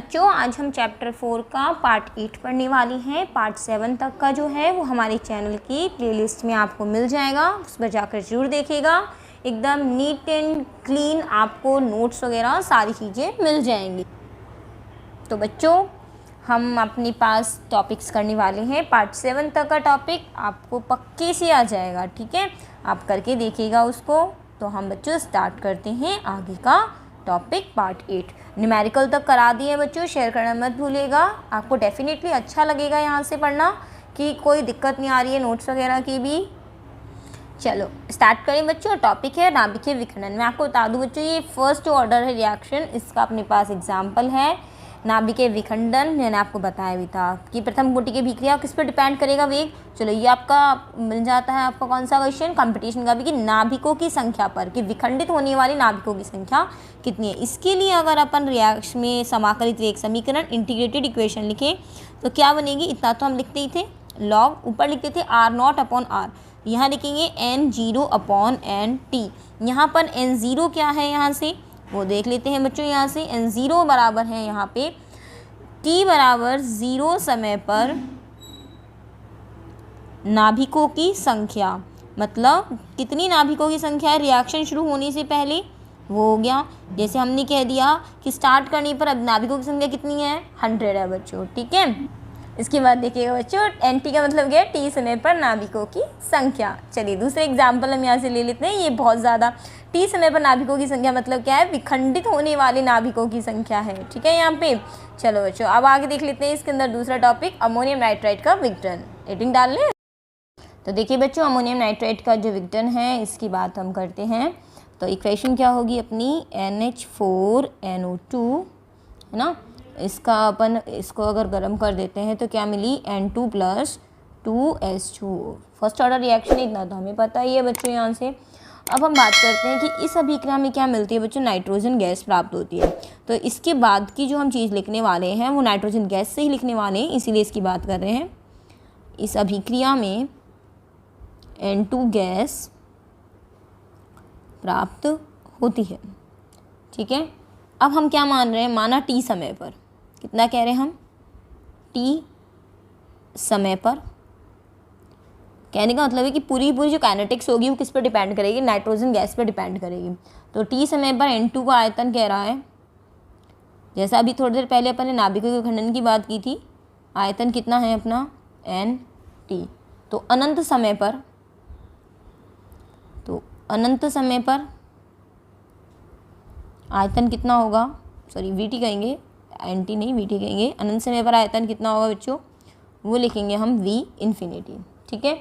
बच्चों, आज हम चैप्टर 4 का पार्ट 8 पढ़ने वाले हैं। पार्ट 7 तक का जो है वो हमारे चैनल की प्लेलिस्ट में आपको मिल जाएगा, उस पर जाकर ज़रूर देखिएगा। एकदम नीट एंड क्लीन आपको नोट्स वगैरह सारी चीज़ें मिल जाएंगी। तो बच्चों, हम अपने पास टॉपिक्स करने वाले हैं। पार्ट 7 तक का टॉपिक आपको पक्के से आ जाएगा, ठीक है। आप करके देखिएगा उसको। तो हम बच्चों स्टार्ट करते हैं आगे का टॉपिक पार्ट 8। न्यूमेरिकल तक करा दिए बच्चों, शेयर करना मत भूलिएगा। आपको डेफिनेटली अच्छा लगेगा यहाँ से पढ़ना, कि कोई दिक्कत नहीं आ रही है नोट्स वगैरह की भी। चलो स्टार्ट करें बच्चों। टॉपिक है नाभिकीय विखंडन। मैं आपको बता दूं बच्चों, ये फर्स्ट ऑर्डर है रिएक्शन, इसका अपने पास एग्जाम्पल है नाभिकीय विखंडन। मैंने आपको बताया भी था कि प्रथम कोटि की अभिक्रिया किस पर डिपेंड करेगा, वेग। चलो ये आपका मिल जाता है आपका कौन सा क्वेश्चन कंपटीशन का भी, कि नाभिकों की संख्या पर, कि विखंडित होने वाली नाभिकों की संख्या कितनी है। इसके लिए अगर अपन रिएक्शन में समाकलित वेग समीकरण इंटीग्रेटेड इक्वेशन लिखें तो क्या बनेगी, इतना तो हम लिखते ही थे। लॉग ऊपर लिखते थे r0/r, यहाँ लिखेंगे n0/nt। यहाँ पर n0 क्या है यहाँ से वो देख लेते हैं बच्चों। यहाँ से n0 बराबर है यहाँ पे t बराबर 0 समय पर नाभिकों की संख्या। मतलब कितनी नाभिकों की संख्या है रिएक्शन शुरू होने से पहले, वो हो गया। जैसे हमने कह दिया कि स्टार्ट करने पर अब नाभिकों की संख्या कितनी है, 100 है बच्चों, ठीक है। इसके बाद देखिएगा बच्चों, NT का मतलब क्या है, T समय पर नाभिकों की संख्या। चलिए दूसरे एग्जाम्पल हम यहाँ से ले लेते हैं। ये बहुत ज़्यादा, T समय पर नाभिकों की संख्या मतलब क्या है, विखंडित होने वाले नाभिकों की संख्या है, ठीक है यहाँ पे। चलो बच्चों अब आगे देख लेते हैं इसके अंदर दूसरा टॉपिक, अमोनियम नाइट्राइड का विघटन। रेटिंग डाल लें। तो देखिए बच्चों, अमोनियम नाइट्राइड का जो विघटन है इसकी बात हम करते हैं। तो इक्वेशन क्या होगी अपनी, NH4NO2, है ना। इसका अपन इसको अगर गर्म कर देते हैं तो क्या मिली, N2 + 2H2O। First order reaction, इतना तो हमें पता ही है बच्चों यहाँ से। अब हम बात करते हैं कि इस अभिक्रिया में क्या मिलती है बच्चों, नाइट्रोजन गैस प्राप्त होती है। तो इसके बाद की जो हम चीज़ लिखने वाले हैं वो नाइट्रोजन गैस से ही लिखने वाले हैं, इसीलिए इसकी बात कर रहे हैं। इस अभिक्रिया में N2 गैस प्राप्त होती है, ठीक है। अब हम क्या मान रहे हैं, माना T समय पर, कितना कह रहे हैं हम, T समय पर। कहने का मतलब है कि पूरी जो काइनेटिक्स होगी वो किस पर डिपेंड करेगी, नाइट्रोजन गैस पर डिपेंड करेगी। तो T समय पर N2 का आयतन कह रहा है, जैसा अभी थोड़ी देर पहले अपन ने नाभिकों के विखंडन की बात की थी, आयतन कितना है अपना, NT। तो अनंत समय पर, आयतन कितना होगा, सॉरी VT कहेंगे, NT नहीं VT कहेंगे। अनंत समय पर आयतन कितना होगा बच्चों, वो लिखेंगे हम V∞, ठीक है।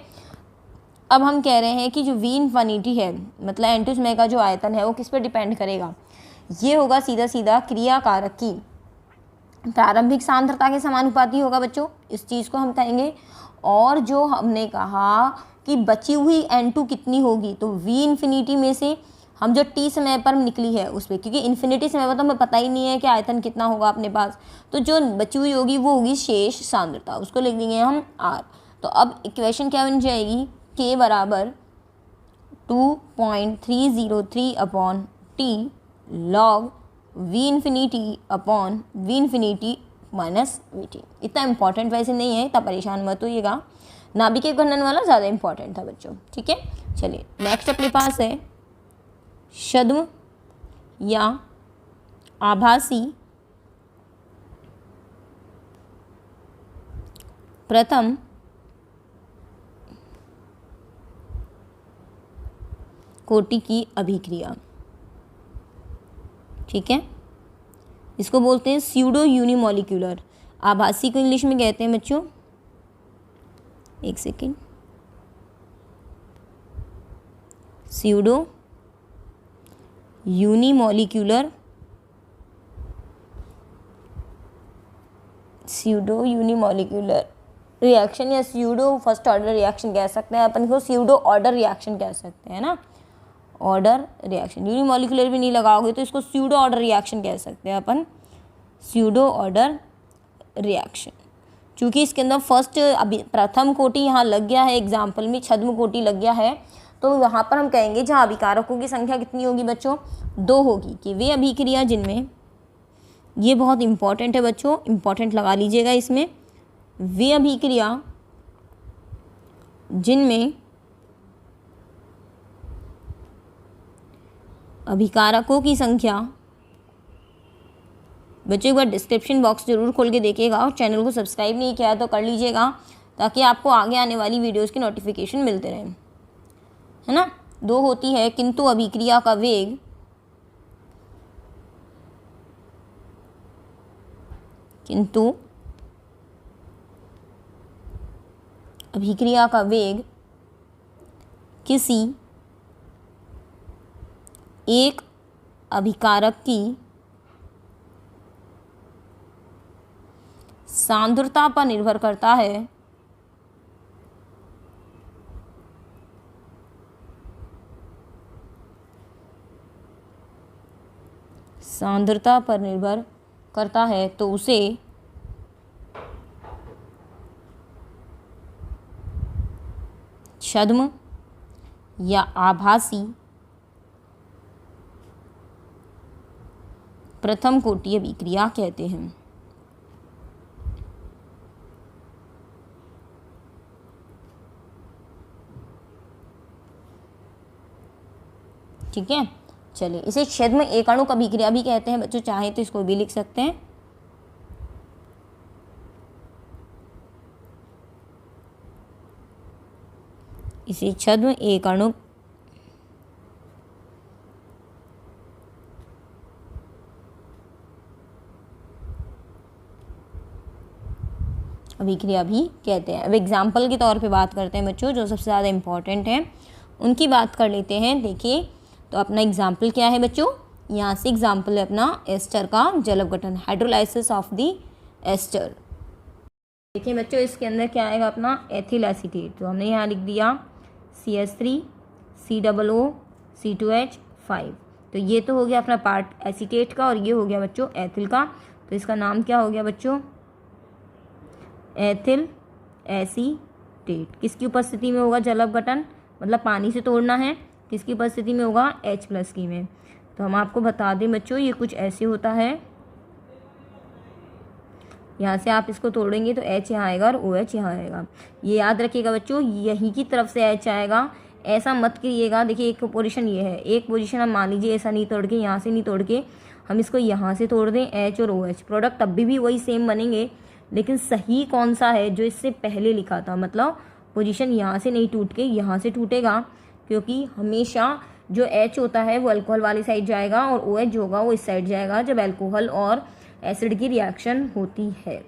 अब हम कह रहे हैं कि जो V∞ है, मतलब N2 समय का जो आयतन है वो किस पर डिपेंड करेगा, ये होगा सीधा सीधा क्रिया कारक की प्रारंभिक सांद्रता के समानुपाती होगा बच्चों, इस चीज़ को हम कहेंगे। और जो हमने कहा कि बची हुई N2 कितनी होगी, तो V∞ में से हम जो T समय पर निकली है उस पर, क्योंकि इन्फिनिटी समय पर तो हमें पता ही नहीं है कि आयतन कितना होगा अपने पास, तो जो बची हुई होगी वो होगी शेष सांद्रता, उसको लिख देंगे हम R। तो अब इक्वेशन क्या बन जाएगी, K बराबर 2.303/T log V∞/V∞ minus VT। इतना इंपॉर्टेंट वैसे नहीं है, इतना परेशान मत होइएगा। नाभिकीय विखंडन वाला ज़्यादा इंपॉर्टेंट था बच्चों, ठीक है। चलिए नेक्स्ट अपने पास है छद्म या आभासी प्रथम कोटि की अभिक्रिया, ठीक है। इसको बोलते हैं स्यूडो यूनिमोलिक्यूलर। आभासी को इंग्लिश में कहते हैं बच्चों, एक सेकेंड, स्यूडो यूनिमोलिक्यूलर रिएक्शन, या स्यूडो फर्स्ट ऑर्डर रिएक्शन कह सकते हैं अपन इसको, स्यूडो ऑर्डर रिएक्शन कह सकते हैं ना, ऑर्डर रिएक्शन। यूनिमोलिक्यूलर भी नहीं लगाओगे तो इसको स्यूडो ऑर्डर रिएक्शन कह सकते हैं अपन, स्यूडो ऑर्डर रिएक्शन। चूँकि इसके अंदर फर्स्ट अभी प्रथम कोटि यहाँ लग गया है, एग्जाम्पल में छद्म कोटि लग गया है, तो यहाँ पर हम कहेंगे जहाँ अभिकारकों की संख्या कितनी होगी बच्चों, 2 होगी, कि वे अभिक्रिया जिनमें ये बहुत इम्पॉर्टेंट है बच्चों, इम्पॉर्टेंट लगा लीजिएगा इसमें। वे अभिक्रिया जिनमें अभिकारकों की संख्या, बच्चों एक बार डिस्क्रिप्शन बॉक्स जरूर खोल के देखिएगा और चैनल को सब्सक्राइब नहीं किया है तो कर लीजिएगा ताकि आपको आगे आने वाली वीडियोस की नोटिफिकेशन मिलते रहें, है ना। 2 होती है किंतु अभिक्रिया का वेग, किंतु अभिक्रिया का वेग किसी एक अभिकारक की सांद्रता पर निर्भर करता है, सांद्रता पर निर्भर करता है तो उसे छद्म या आभासी प्रथम कोटि अभिक्रिया कहते हैं। ठीक है, चलिए इसे छद्म एकाणुक अभिक्रिया भी कहते हैं बच्चों, चाहे तो इसको भी लिख सकते हैं। इसे छद्म एकाणुक अभिक्रिया भी कहते हैं। अब एग्जाम्पल के तौर पे बात करते हैं बच्चों, जो सबसे ज़्यादा इम्पॉर्टेंट है उनकी बात कर लेते हैं। देखिए तो अपना एग्जाम्पल क्या है बच्चों, यहाँ से एग्जाम्पल है अपना एस्टर का जल अपघटन, हाइड्रोलाइसिस ऑफ द एस्टर। देखिए बच्चों इसके अंदर क्या आएगा अपना एथिल एसीटेट, तो हमने यहाँ लिख दिया CH3 COO C2H5। तो ये तो हो गया अपना पार्ट एसीटेट का और ये हो गया बच्चों एथिल का। तो इसका नाम क्या हो गया बच्चों, एथिल एसीटेट। किसकी उपस्थिति में होगा जल अपघटन, मतलब पानी से तोड़ना है, किसकी उपस्थिति में होगा H+ की में। तो हम आपको बता दें बच्चों ये कुछ ऐसे होता है, यहाँ से आप इसको तोड़ेंगे तो H यहाँ आएगा और OH यहाँ आएगा। ये याद रखिएगा बच्चों, यहीं की तरफ से H आएगा, ऐसा मत करिएगा। देखिए एक पोजीशन ये है, एक पोजीशन हम मान लीजिए ऐसा नहीं तोड़ के, यहाँ से नहीं तोड़ के हम इसको यहाँ से तोड़ दें H और OH, प्रोडक्ट तब भी वही सेम बनेंगे। लेकिन सही कौन सा है, जो इससे पहले लिखा था, मतलब पोजीशन यहाँ से नहीं टूट के यहाँ से टूटेगा, क्योंकि हमेशा जो H होता है वो अल्कोहल वाली साइड जाएगा और OH जो होगा वो इस साइड जाएगा जब अल्कोहल और एसिड की रिएक्शन होती है।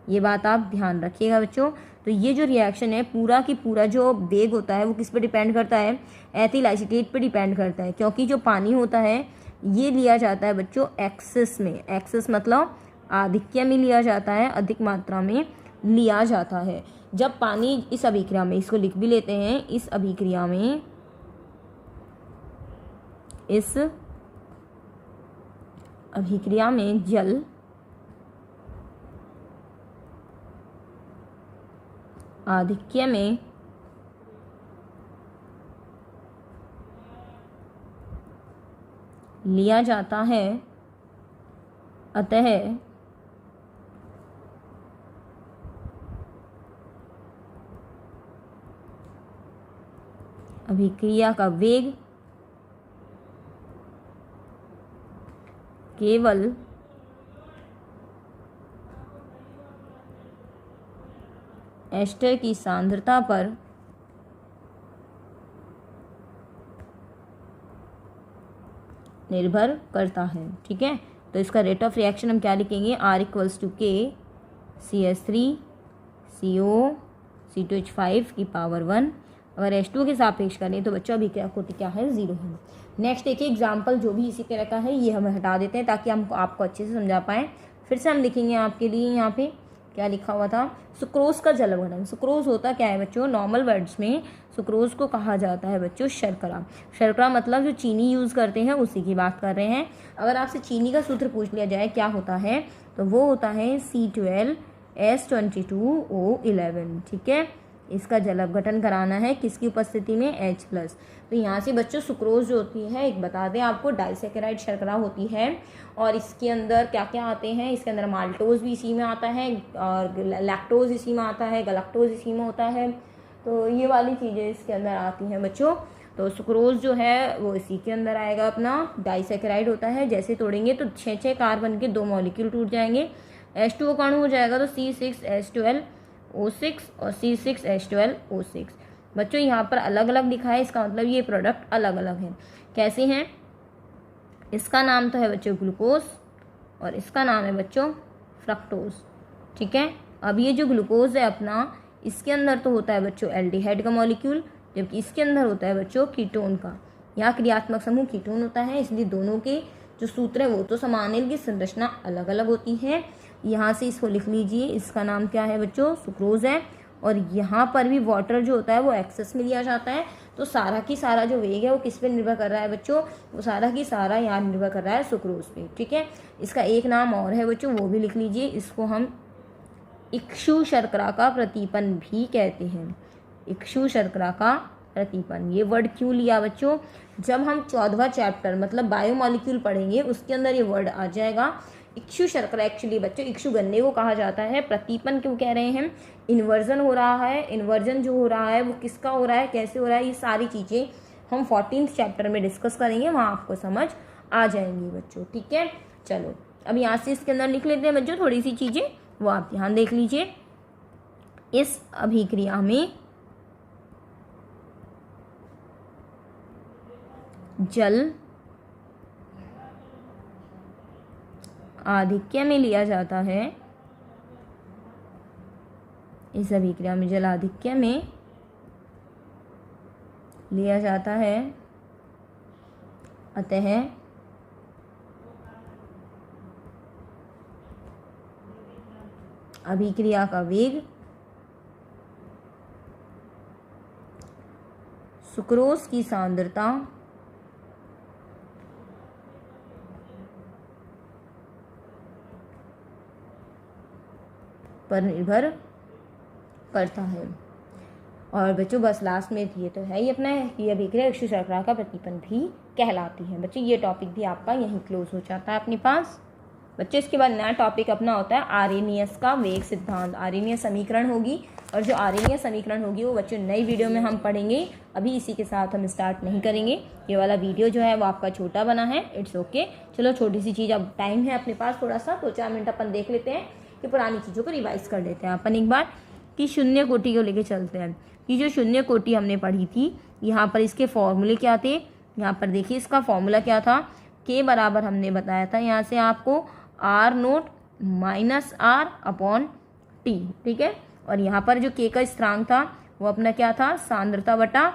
ये बात आप ध्यान रखिएगा बच्चों। तो ये जो रिएक्शन है पूरा की पूरा जो वेग होता है वो किस पे डिपेंड करता है, एथिल एसीटेट पे डिपेंड करता है, क्योंकि जो पानी होता है ये लिया जाता है बच्चों एक्सेस में। एक्सेस मतलब आधिक्य में लिया जाता है, अधिक मात्रा में लिया जाता है। जब पानी इस अभिक्रिया में, इसको लिख भी लेते हैं, इस अभिक्रिया में, इस अभिक्रिया में जल आधिक्य में लिया जाता है, अतः अभिक्रिया का वेग केवल एस्टर की सांद्रता पर निर्भर करता है। ठीक है, तो इसका रेट ऑफ रिएक्शन हम क्या लिखेंगे, R = K CH3 CO C2H5 की पावर 1। अगर H2 के सापेक्ष करें तो बच्चों अभिक्रिया कोटि क्या है, 0 है। नेक्स्ट देखिए एग्जाम्पल जो भी इसी तरह का है ये हम हटा देते हैं ताकि हम आपको अच्छे से समझा पाएँ। फिर से हम लिखेंगे आपके लिए, यहाँ पे क्या लिखा हुआ था, सुक्रोज का जल अपघटन। सुक्रोज होता क्या है बच्चों, नॉर्मल वर्ड्स में सुक्रोज को कहा जाता है बच्चों शर्करा। शर्करा मतलब जो चीनी यूज़ करते हैं उसी की बात कर रहे हैं। अगर आपसे चीनी का सूत्र पूछ लिया जाए क्या होता है, तो वो होता है C12H22O11। ठीक है, इसका जल अपघटन कराना है किसकी उपस्थिति में, H+। तो यहाँ से बच्चों सुक्रोज जो होती है, एक बता दें आपको, डाइसैकेराइड शर्करा होती है और इसके अंदर क्या क्या आते हैं, इसके अंदर माल्टोज भी इसी में आता है और लैक्टोज इसी में आता है, गलैक्टोज इसी में होता है। तो ये वाली चीज़ें इसके अंदर आती हैं बच्चों। तो सुक्रोज जो है वो इसी के अंदर आएगा अपना, डाइसैकेराइड होता है। जैसे तोड़ेंगे तो 6 कार्बन के 2 मॉलिक्यूल टूट जाएंगे, H2O का अणु हो जाएगा तो C6H12O6 और C6H12O6। बच्चों यहाँ पर अलग अलग लिखा है, इसका मतलब ये प्रोडक्ट अलग अलग है। कैसे हैं, इसका नाम तो है बच्चों ग्लूकोज और इसका नाम है बच्चों फ्रक्टोज। ठीक है, अब ये जो ग्लूकोज है अपना, इसके अंदर तो होता है बच्चों एल्डिहाइड का मॉलिक्यूल, जबकि इसके अंदर होता है बच्चों कीटोन का। यहाँ क्रियात्मक समूह कीटोन होता है, इसलिए दोनों के जो सूत्र है वो तो समान है, लेकिन संरचना अलग अलग होती है। यहाँ से इसको लिख लीजिए, इसका नाम क्या है बच्चों, सुक्रोज है। और यहाँ पर भी वाटर जो होता है वो एक्सेस में लिया जाता है। तो सारा की सारा जो वेग है वो किस पे निर्भर कर रहा है बच्चों, वो सारा की सारा यहाँ निर्भर कर रहा है सुक्रोज पे। ठीक है, इसका एक नाम और है बच्चों, वो भी लिख लीजिए, इसको हम इक्षु शर्करा का प्रतिपन भी कहते हैं। इक्षु शर्करा का प्रतिपन, ये वर्ड क्यों लिया बच्चों, जब हम 14वां चैप्टर मतलब बायोमॉलिक्यूल पढ़ेंगे उसके अंदर ये वर्ड आ जाएगा। इक्षु शर्करा एक्चुअली बच्चों इक्षु गन्ने को कहा जाता है। प्रतिपन क्यों कह रहे हैं, इन्वर्जन हो रहा है, इन्वर्जन जो हो रहा है वो किसका हो रहा है, कैसे हो रहा है, ये सारी चीज़ें हम 14th चैप्टर में डिस्कस करेंगे, वहाँ आपको समझ आ जाएंगी बच्चों। ठीक है, चलो अब यहाँ से इसके अंदर लिख लेते हैं बच्चों थोड़ी सी चीज़ें, वो आप ध्यान देख लीजिए। इस अभिक्रिया में जल आधिक्य में लिया जाता है, इस अभिक्रिया में जल आधिक्य में लिया जाता है, अतः अभिक्रिया का वेग सुक्रोज की सांद्रता पर निर्भर करता है। और बच्चों बस लास्ट में ये तो है ही अपना ये अभिक्रिया इक्षु शर्करा का प्रतिपन भी कहलाती है। बच्चों ये टॉपिक भी आपका यहीं क्लोज हो जाता है अपने पास। बच्चों इसके बाद नया टॉपिक अपना होता है आर्हेनियस का वेग सिद्धांत। आर्हेनियस समीकरण होगी और जो आर्हेनियस समीकरण होगी वो बच्चों नई वीडियो में हम पढ़ेंगे, अभी इसी के साथ हम स्टार्ट नहीं करेंगे। ये वाला वीडियो जो है वो आपका छोटा बना है, इट्स ओके। चलो छोटी सी चीज़, अब टाइम है अपने पास थोड़ा सा, 2-4 मिनट अपन देख लेते हैं कि पुरानी चीज़ों को रिवाइज कर लेते हैं अपन एक बार, कि शून्य कोटि को लेके चलते हैं। कि जो शून्य कोटि हमने पढ़ी थी, यहाँ पर इसके फॉर्मूले क्या थे, यहाँ पर देखिए इसका फॉर्मूला क्या था, के बराबर हमने बताया था यहाँ से आपको R0 - R/T। ठीक है, और यहाँ पर जो के का स्थिरांक था वो अपना क्या था, सांद्रता बटा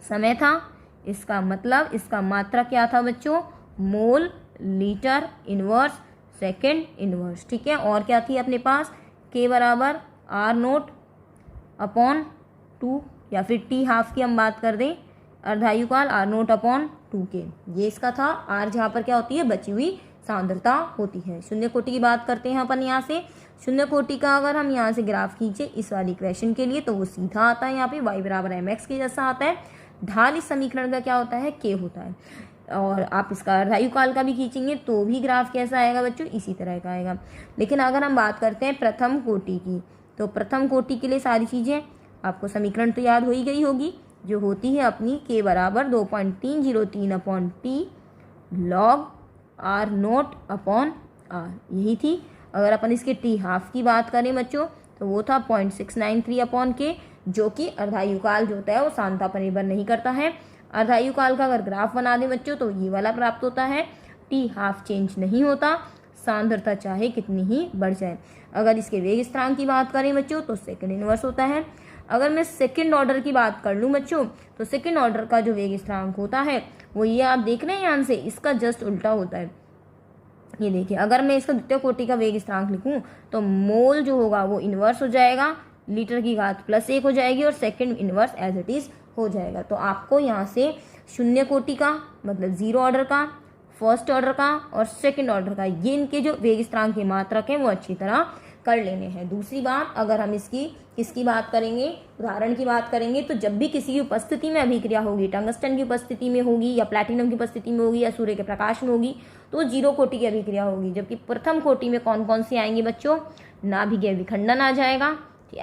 समय था। इसका मतलब इसका मात्रा क्या था बच्चों, mole litre inverse second inverse. ठीक है, और क्या थी अपने पास, के बराबर R0/2 या फिर टी हाफ की हम बात कर दें, अर्धायुकाल R0/2 के, ये इसका था। आर जहाँ पर क्या होती है, बची हुई सांद्रता होती है। शून्य कोटि की बात करते हैं अपन यहाँ से। शून्य कोटि का अगर हम यहाँ से ग्राफ खींचे इस वाली इक्वेशन के लिए तो वो सीधा आता है, यहाँ पे y बराबर mx के जैसा आता है। ढाल इस समीकरण का क्या होता है, k होता है। और आप इसका अर्धायुकाल का भी खींचेंगे तो भी ग्राफ कैसा आएगा बच्चों, इसी तरह का आएगा। लेकिन अगर हम बात करते हैं प्रथम कोटि की, तो प्रथम कोटि के लिए सारी चीज़ें आपको समीकरण तो याद हो ही गई होगी, जो होती है अपनी k बराबर 2.303/T log R0/R, यही थी। अगर अपन इसके टी हाफ की बात करें बच्चों तो वो था 0.693/K, जो कि अर्धायुकाल जो होता है वो सांद्रता पर निर्भर नहीं करता है। अर्धायुकाल का अगर ग्राफ बना दें बच्चों तो ये वाला प्राप्त होता है, टी हाफ चेंज नहीं होता, सांद्रता चाहे कितनी ही बढ़ जाए। अगर इसके वेग स्थिरांक की बात करें बच्चों तो सेकंड इनवर्स होता है। अगर मैं सेकंड ऑर्डर की बात कर लूँ बच्चों तो सेकंड ऑर्डर का जो वेग स्थिरांक होता है वो ये आप देख रहे हैं यहाँ से, इसका जस्ट उल्टा होता है। ये देखिए, अगर मैं इसका द्वितीय कोटि का वेग स्थिरांक लिखूँ तो मोल जो होगा वो इन्वर्स हो जाएगा, लीटर की घात +1 हो जाएगी और second inverse as it is हो जाएगा। तो आपको यहाँ से शून्य कोटि का मतलब 0 ऑर्डर का, फर्स्ट ऑर्डर का और सेकंड ऑर्डर का, ये इनके जो वेग स्थिरांक के मात्रक हैं वो अच्छी तरह कर लेने हैं। दूसरी बात, अगर हम किसकी बात करेंगे, उदाहरण की बात करेंगे, तो जब भी किसी की उपस्थिति में अभिक्रिया होगी, टंगस्टन की उपस्थिति में होगी या प्लैटिनम की उपस्थिति में होगी या सूर्य के प्रकाश में होगी, तो 0 कोटि की अभिक्रिया होगी। जबकि प्रथम कोटि में कौन कौन सी आएंगी बच्चों, नाभिकीय विखंडन आ जाएगा,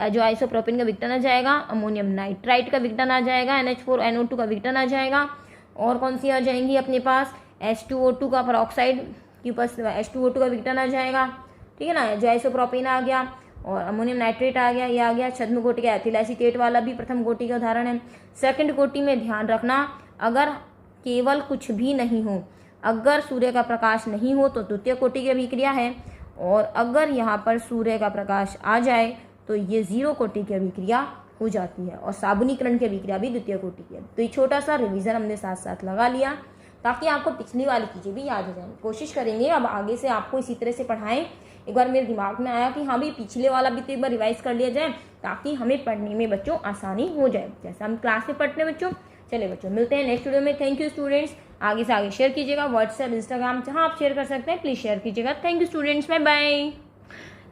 जो आइसोप्रोपेन का विघटन आ जाएगा, अमोनियम नाइट्राइट का विघटन आ जाएगा, NH4NO2 का विघटन आ जाएगा, और कौन सी आ जाएंगी अपने पास, H2O2 का पेरोक्साइड की उपस्थिति, H2O2 का विघटन आ जाएगा, ठीक है ना, जो आइसोप्रोपेन आ गया और अमोनियम नाइट्रेट आ गया, ये आ गया। छद्म कोटि का एथिल एसीटेट वाला भी प्रथम कोटि का उदाहरण है। सेकंड कोटि में ध्यान रखना, अगर केवल कुछ भी नहीं हो, अगर सूर्य का प्रकाश नहीं हो तो द्वितीय कोटि की अभिक्रिया है, और अगर यहाँ पर सूर्य का प्रकाश आ जाए तो ये 0 कोटि की अभिक्रिया हो जाती है, और साबुनीकरण की अभिक्रिया भी द्वितीय कोटि की है। तो ये छोटा सा रिवीजन हमने साथ साथ लगा लिया ताकि आपको पिछली वाली चीज़ें भी याद हो जाएं। कोशिश करेंगे अब आगे से आपको इसी तरह से पढ़ाएं। एक बार मेरे दिमाग में आया कि हाँ भी पिछले वाला भी तो एक बार रिवाइज कर लिया जाए ताकि हमें पढ़ने में बच्चों आसानी हो जाए, जैसे हम क्लास में पढ़ते हैं बच्चों। चलिए बच्चों, मिलते हैं नेक्स्ट वीडियो में। Thank you students. आगे से आगे शेयर कीजिएगा, व्हाट्सएप, इंस्टाग्राम, जहाँ आप शेयर कर सकते हैं प्लीज़ शेयर कीजिएगा। Thank you students, bye bye.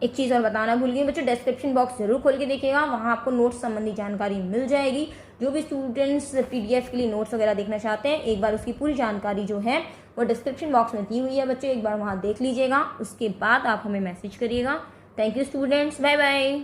एक चीज़ और बताना भूल गई बच्चों, डिस्क्रिप्शन बॉक्स जरूर खोल के देखिएगा, वहाँ आपको नोट्स संबंधी जानकारी मिल जाएगी। जो भी स्टूडेंट्स PDF के लिए नोट्स वगैरह देखना चाहते हैं, एक बार उसकी पूरी जानकारी जो है वो डिस्क्रिप्शन बॉक्स में दी हुई है बच्चों, एक बार वहाँ देख लीजिएगा, उसके बाद आप हमें मैसेज करिएगा। Thank you students, bye bye.